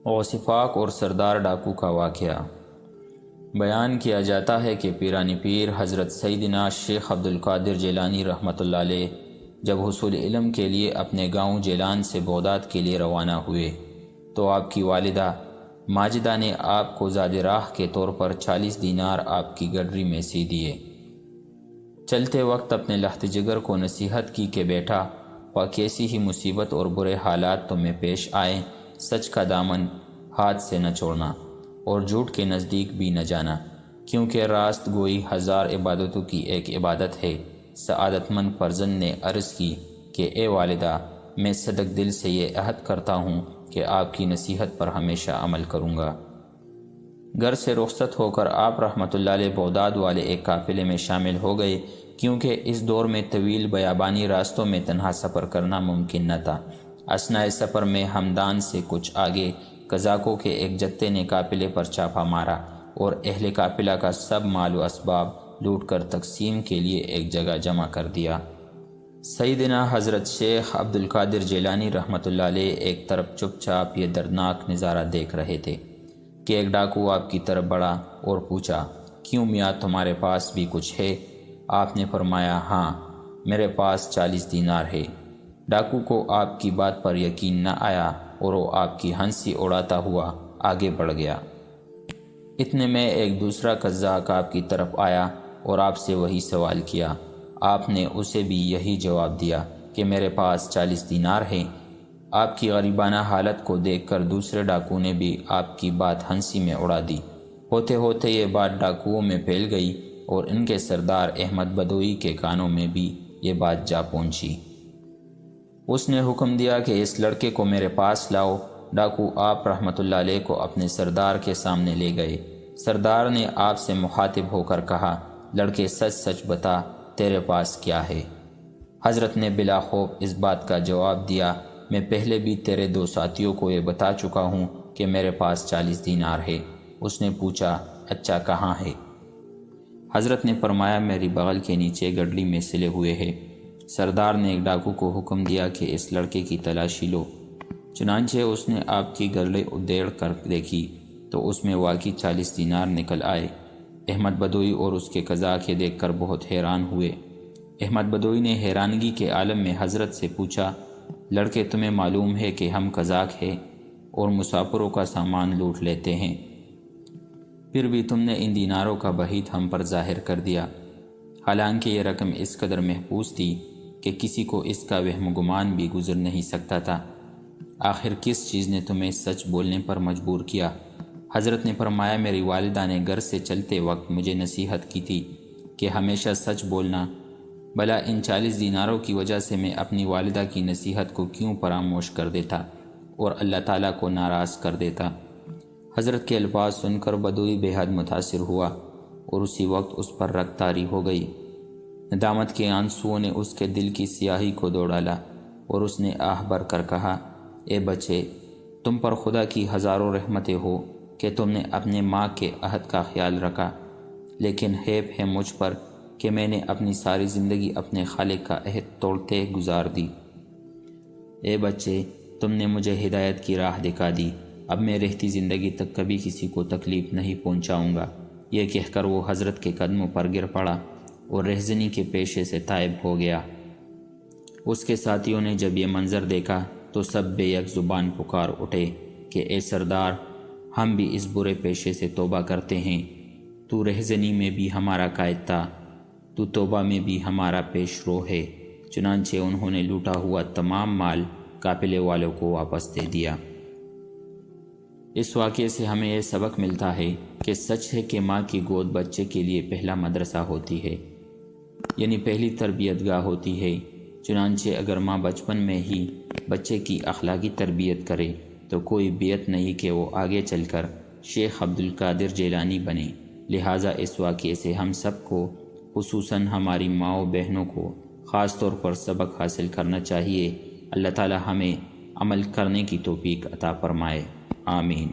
غوث اور سردار ڈاکو کا واقعہ۔ بیان کیا جاتا ہے کہ پیرانی پیر حضرت سیدنا شیخ عبدالقادر جیلانی رحمۃ اللہ علیہ جب حصول علم کے لیے اپنے گاؤں جیلان سے بغداد کے لیے روانہ ہوئے تو آپ کی والدہ ماجدہ نے آپ کو زاد راہ کے طور پر 40 دینار آپ کی گڈری میں سی دیے۔ چلتے وقت اپنے لخت جگر کو نصیحت کی کہ بیٹا، کیسی ہی مصیبت اور برے حالات تمہیں پیش آئیں، سچ کا دامن ہاتھ سے نہ چھوڑنا اور جھوٹ کے نزدیک بھی نہ جانا، کیونکہ راست گوئی 1000 عبادتوں کی ایک عبادت ہے۔ سعادت مند فرزند نے عرض کی کہ اے والدہ، میں صدق دل سے یہ عہد کرتا ہوں کہ آپ کی نصیحت پر ہمیشہ عمل کروں گا۔ گھر سے رخصت ہو کر آپ رحمۃ اللہ علیہ بغداد والے ایک قافلے میں شامل ہو گئے، کیونکہ اس دور میں طویل بیابانی راستوں میں تنہا سفر کرنا ممکن نہ تھا۔ اثناء سفر میں ہمدان سے کچھ آگے قزاقوں کے ایک جتھے نے قافلے پر چھاپا مارا اور اہل قافلہ کا سب مال و اسباب لوٹ کر تقسیم کے لیے ایک جگہ جمع کر دیا۔ سیدنا حضرت شیخ عبدالقادر جیلانی رحمۃ اللہ علیہ ایک طرف چپ چاپ یہ دردناک نظارہ دیکھ رہے تھے کہ ایک ڈاکو آپ کی طرف بڑھا اور پوچھا، کیوں میاں، تمہارے پاس بھی کچھ ہے؟ آپ نے فرمایا، ہاں، میرے پاس 40 دینار ہے۔ ڈاکو کو آپ کی بات پر یقین نہ آیا اور وہ آپ کی ہنسی اڑاتا ہوا آگے بڑھ گیا۔ اتنے میں ایک دوسرا قزاق آپ کی طرف آیا اور آپ سے وہی سوال کیا۔ آپ نے اسے بھی یہی جواب دیا کہ میرے پاس 40 دینار ہیں۔ آپ کی غریبانہ حالت کو دیکھ کر دوسرے ڈاکو نے بھی آپ کی بات ہنسی میں اڑا دی۔ ہوتے ہوتے یہ بات ڈاکوؤں میں پھیل گئی اور ان کے سردار احمد بدوئی کے کانوں میں بھی یہ بات جا پہنچی۔ اس نے حکم دیا کہ اس لڑکے کو میرے پاس لاؤ۔ ڈاکو آپ رحمۃ اللہ علیہ کو اپنے سردار کے سامنے لے گئے۔ سردار نے آپ سے مخاطب ہو کر کہا، لڑکے سچ سچ بتا، تیرے پاس کیا ہے؟ حضرت نے بلا خوف اس بات کا جواب دیا، میں پہلے بھی تیرے 2 ساتھیوں کو یہ بتا چکا ہوں کہ میرے پاس 40 دینار ہے۔ اس نے پوچھا، اچھا کہاں ہے؟ حضرت نے فرمایا، میری بغل کے نیچے گڈلی میں سلے ہوئے ہے۔ سردار نے ایک ڈاکو کو حکم دیا کہ اس لڑکے کی تلاشی لو۔ چنانچہ اس نے آپ کی گڈلی ادھیڑ کر دیکھی تو اس میں واقعی 40 دینار نکل آئے۔ احمد بدوئی اور اس کے قزاق یہ دیکھ کر بہت حیران ہوئے۔ احمد بدوئی نے حیرانگی کے عالم میں حضرت سے پوچھا، لڑکے، تمہیں معلوم ہے کہ ہم قزاق ہیں اور مسافروں کا سامان لوٹ لیتے ہیں، پھر بھی تم نے ان دیناروں کا بہیت ہم پر ظاہر کر دیا، حالانکہ یہ رقم اس قدر محفوظ تھی کہ کسی کو اس کا وہم و گمان بھی گزر نہیں سکتا تھا۔ آخر کس چیز نے تمہیں سچ بولنے پر مجبور کیا؟ حضرت نے فرمایا، میری والدہ نے گھر سے چلتے وقت مجھے نصیحت کی تھی کہ ہمیشہ سچ بولنا، بھلا ان 40 دیناروں کی وجہ سے میں اپنی والدہ کی نصیحت کو کیوں فراموش کر دیتا اور اللہ تعالیٰ کو ناراض کر دیتا۔ حضرت کے الفاظ سن کر بدوئی بے حد متاثر ہوا اور اسی وقت اس پر رگ طاری ہو گئی۔ ندامت کے آنسوؤں نے اس کے دل کی سیاہی کو دھو ڈالا اور اس نے آہ بھر کر کہا، اے بچے، تم پر خدا کی ہزاروں رحمتیں ہو کہ تم نے اپنے ماں کے عہد کا خیال رکھا، لیکن حیف ہے مجھ پر کہ میں نے اپنی ساری زندگی اپنے خالق کا عہد توڑتے گزار دی۔ اے بچے، تم نے مجھے ہدایت کی راہ دکھا دی، اب میں رہتی زندگی تک کبھی کسی کو تکلیف نہیں پہنچاؤں گا۔ یہ کہہ کر وہ حضرت کے قدموں پر گر پڑا اور رہزنی کے پیشے سے تائب ہو گیا۔ اس کے ساتھیوں نے جب یہ منظر دیکھا تو سب بے یک زبان پکار اٹھے کہ اے سردار، ہم بھی اس برے پیشے سے توبہ کرتے ہیں۔ تو رہزنی میں بھی ہمارا قائد تھا، تو توبہ میں بھی ہمارا پیش رو ہے۔ چنانچہ انہوں نے لوٹا ہوا تمام مال قافلے والوں کو واپس دے دیا۔ اس واقعے سے ہمیں یہ سبق ملتا ہے کہ سچ ہے کہ ماں کی گود بچے کے لیے پہلا مدرسہ ہوتی ہے، یعنی پہلی تربیت گاہ ہوتی ہے۔ چنانچہ اگر ماں بچپن میں ہی بچے کی اخلاقی تربیت کرے تو کوئی بیعت نہیں کہ وہ آگے چل کر شیخ عبدالقادر جیلانی بنے۔ لہٰذا اس واقعے سے ہم سب کو، خصوصاً ہماری ماؤں بہنوں کو خاص طور پر سبق حاصل کرنا چاہیے۔ اللہ تعالی ہمیں عمل کرنے کی توفیق عطا فرمائے، آمین۔